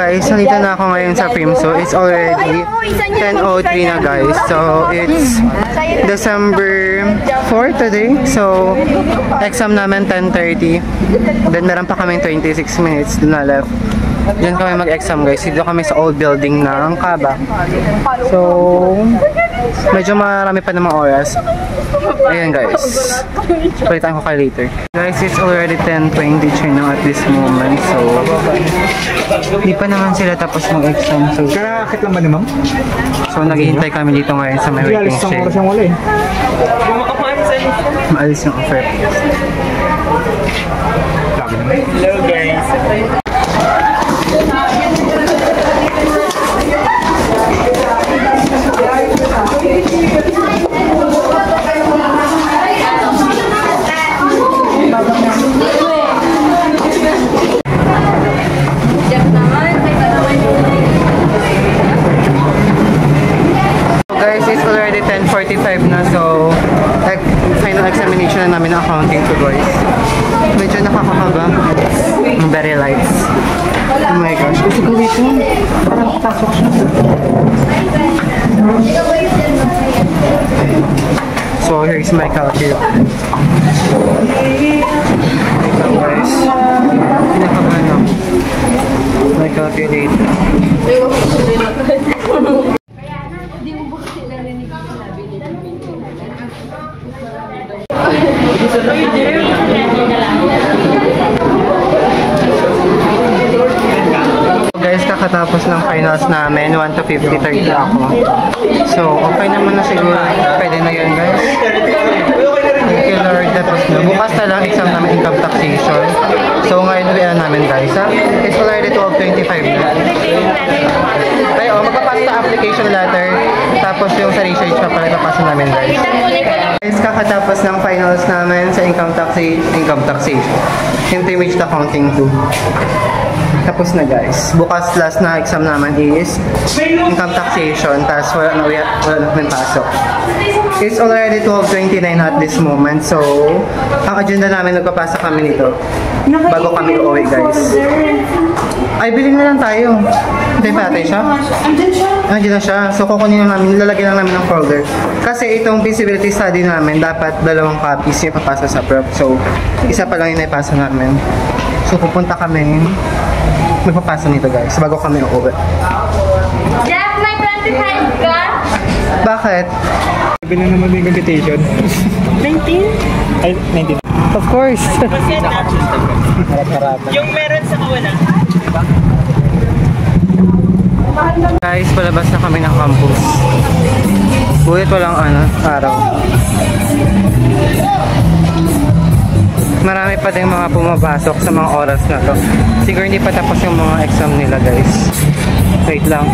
guys, nandito na ako ngayon sa Primso. It's already 10:03 na guys. So, it's December 4 today. So, exam namin 10:30. Then, meron pa kaming 26 minutes na left. Diyan kami mag-exam guys. Dito kami sa old building ng Kaba. So, medyo marami pa namang oras. Ayan guys. Palitan ko kayo later. Guys, it's already 10:23 now at this moment. So, hindi pa naman sila tapos mag-exam. So, karakit lang ba ni ma'am? So, naghihintay kami dito ngayon sa may waiting shed. Maalis yung offer. Hello guys. Guys, it's already 10:45 na, so final examination na namin ng accounting to boys. Medyo nakakakaba. Very lights. Oh my gosh, gusto ko dito. Parang pasok siya. So here's my calculator. Ito guys. Pinakabahan ako. My calculator. Guys, kakatapos ng finals namin, 1 to 50, 30 ako. So, okay naman na siguro. Pwede na yun, guys. Thank you, Lord. Tapos na. Bukas na lang exam namin income taxation. So, ngayon uwian namin, guys. Ha? It's already 12:25 na. Tayo, magpapasa sa application letter. Tapos yung sa research pa pala ipapasa namin, guys. Guys, kakatapos ng finals namin sa income taxation. Interim accounting 2. Tapos na guys. Bukas last na exam naman is income taxation. Tapos wala na kami pasok. It's already 12:29 at this moment. So, ang agenda namin, nagpapasa kami nito. Bago kami uuwi guys. Ay, bilhin na lang tayo. Hintay pa natin siya? Andiyan na siya. So, kukunin na namin, lalagyan lang namin ng folder. Kasi itong feasibility study namin, dapat 2 copies yung papasa sa prep. So, isa pa lang yung naipasa namin. So, pupunta kami. Magpapasa nito guys, bago kami uuwi. Jack, may 25 ka? Bakit? Sabi na naman yung invitation. 19? Ay, 19. Of course. Yung meron sa kawalan. Guys, palabas na kami ng campus. Bulit walang araw. Marami pa din mga pumapasok sa mga oras na to. Siguro hindi pa tapos yung mga exam nila guys. Wait lang.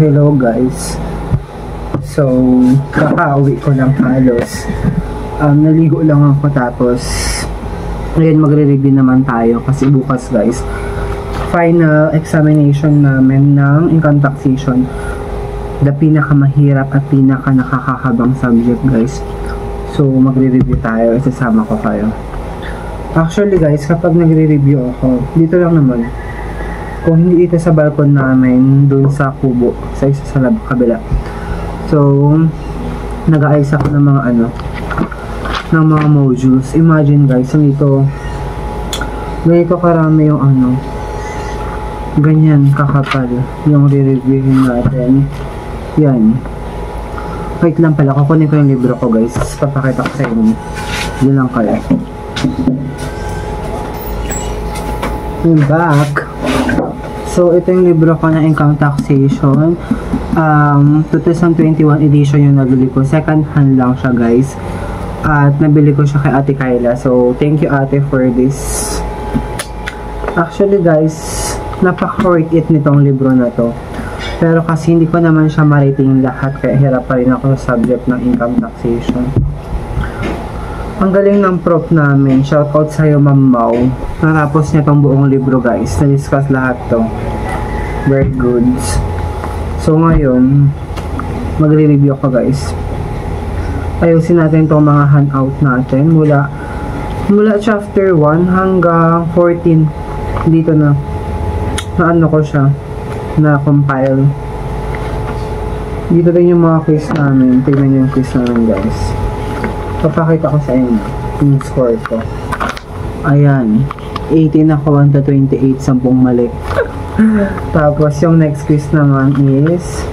hello guys. So, kakauwi ko lang halos. Naligo lang ako tapos ngayon magre-review naman tayo kasi bukas guys final examination namin ng income taxation, the pinakamahirap at pinaka nakakahabang subject guys. So magre-review tayo, isasama ko kayo. Actually guys, kapag nagre-review ako dito lang naman, kung hindi ito sa balkon namin dun sa kubo sa isa sa kabila. So nag-aayos ako ng mga ng mga modules. Imagine guys, ganito karami yung ganyan kakapal yung re-reviewin natin. Yan. Wait lang pala, kukunin ko yung libro ko guys. Papakita ko sa inyo. Yun lang kaya. I'm back. So, ito yung libro ko na Income Taxation. 2021 edition yung nabili ko. Second hand lang siya guys. At nabili ko siya kay Ate Kyla. So, thank you ate for this. Actually guys, napaka-worth it nitong libro na to. Pero kasi hindi ko naman siya ma-rating lahat. Kaya hirap pa rin ako sa subject ng income taxation. Ang galing ng prof namin. Shoutout sa'yo Ma'am Mau. Natapos niya tong buong libro guys. Na-discuss lahat to. Very good. So ngayon, magre-review ko guys. Ayusin natin itong mga handout natin mula chapter 1 hanggang 14 dito na ko siya na compile. Dito din yung mga quiz namin. Tignan nyo yung quiz namin guys. Papakita ko sa inyo yung score ko. Ayan, 18 ako, 1 to 28, 10 mali. Tapos yung next quiz naman is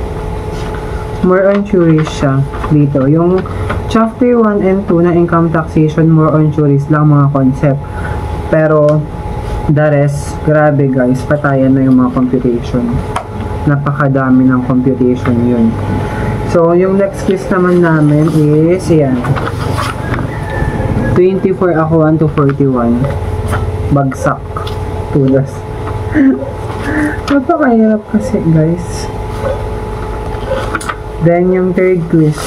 more on theories siya dito. Yung chapter 1 and 2 na income taxation, more on theories lang mga concept. Pero the rest, grabe guys, patayan na yung mga computation. Napakadami ng computation yun. So yung next quiz naman namin is yan. 24 ako, 1 to 41. Bagsak. Tulas. Napakahirap kasi guys. Then yung third quiz,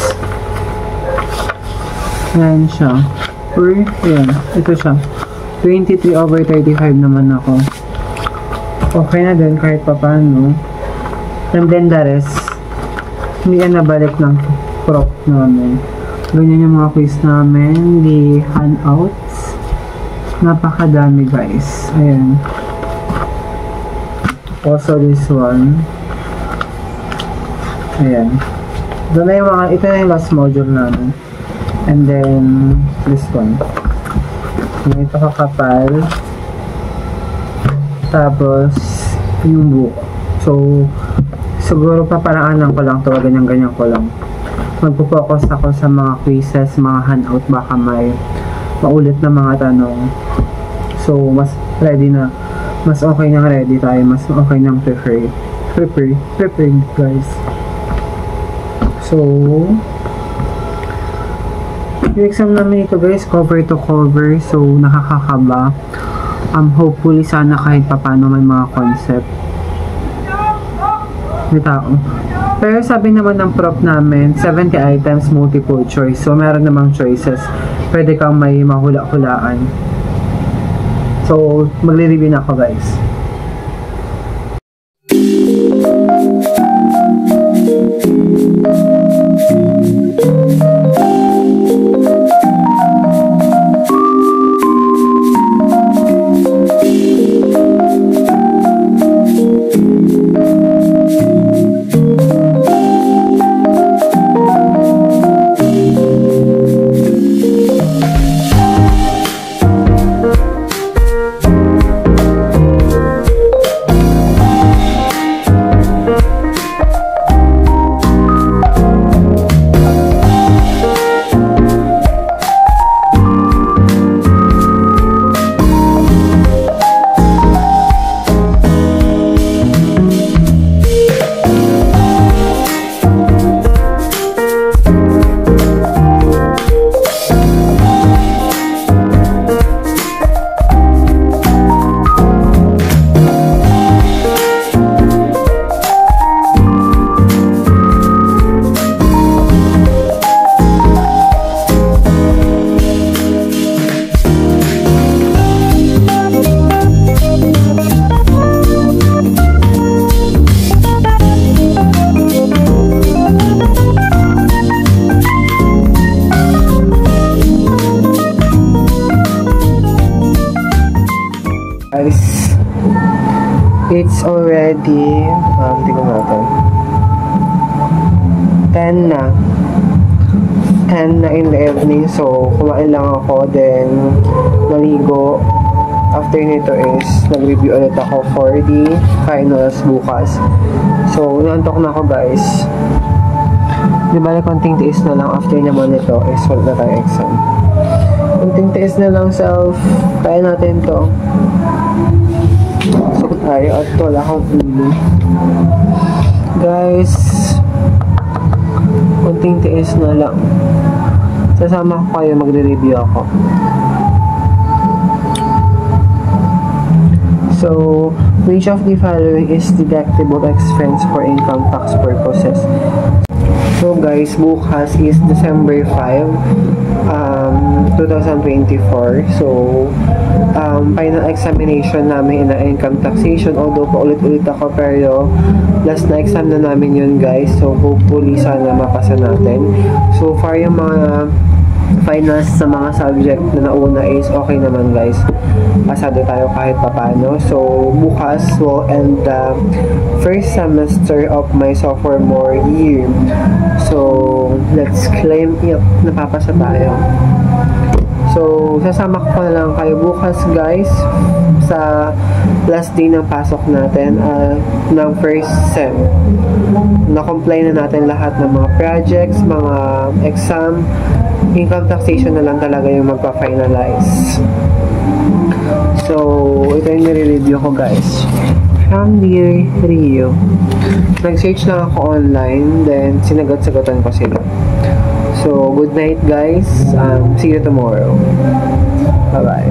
yan siya. Yan, ito siya. 23 over 35 naman ako. Okay na din kahit pa paano. And then the rest, hindi yan nabalik ng prof namin. Ganyan yung mga quiz namin. The handouts. Napakadami guys. Ayan. Also this one. Ayan. Doon na yung mga, ito na yung last module namin. And then, this one. Ito kakapal. Tapos, yung book. So, siguro paparaanan ko lang ito. Ganyan-ganyan ko lang. Magpo-focus ako sa mga quizzes, mga handout. Baka may maulit na mga tanong. So, mas ready na. Mas okay nang ready tayo. Mas okay nang prepared guys. So, yung exam namin ito guys, cover to cover. So, nakakakaba. Hopefully, sana kahit papano may mga concept. May tao. Pero sabi naman ng prof namin, 70 items, multiple choice. So, meron namang choices. Pwede kang may mahula-hulaan. So, magre-review na ako guys. Guys, it's already, tingnan natin. 10 na. 10 na in the evening. So, kumain lang ako. Then, naligo. After nito is, nag-review ulit ako for the finals bukas. So, nantok na ako guys. Di ba, konting tiis na lang after naman nito is wala na tayo exam. Konting tiis na lang self. Kaya natin to. So, tayo at wala akong ulo. Guys, konting tiis na lang. Sasama ko kayo, magre-review ako. So, which of the following is deductible expense for income tax purposes? So guys, bukas is December 5, 2024. So, final examination namin na income taxation. Although paulit-ulit ako, pero last na exam na namin yun guys. So, hopefully sana mapasa natin. So far, yung mga finals sa mga subject na nauna is okay naman guys. Pasado tayo kahit papano. So, bukas will end the first semester of my sophomore year. So, let's claim it. Napapasa tayo. So, sasama ko na lang kayo bukas guys sa last day ng pasok natin ng first sem. Na-comply na natin lahat ng mga projects, mga exam. Income taxation na lang talaga yung magpa-finalize. So, ito yung nire-review ko guys. From Dear Rio. Nag-search lang ako online, then sinagot-sagotan ko sila. So, good night guys. See you tomorrow. Bye-bye.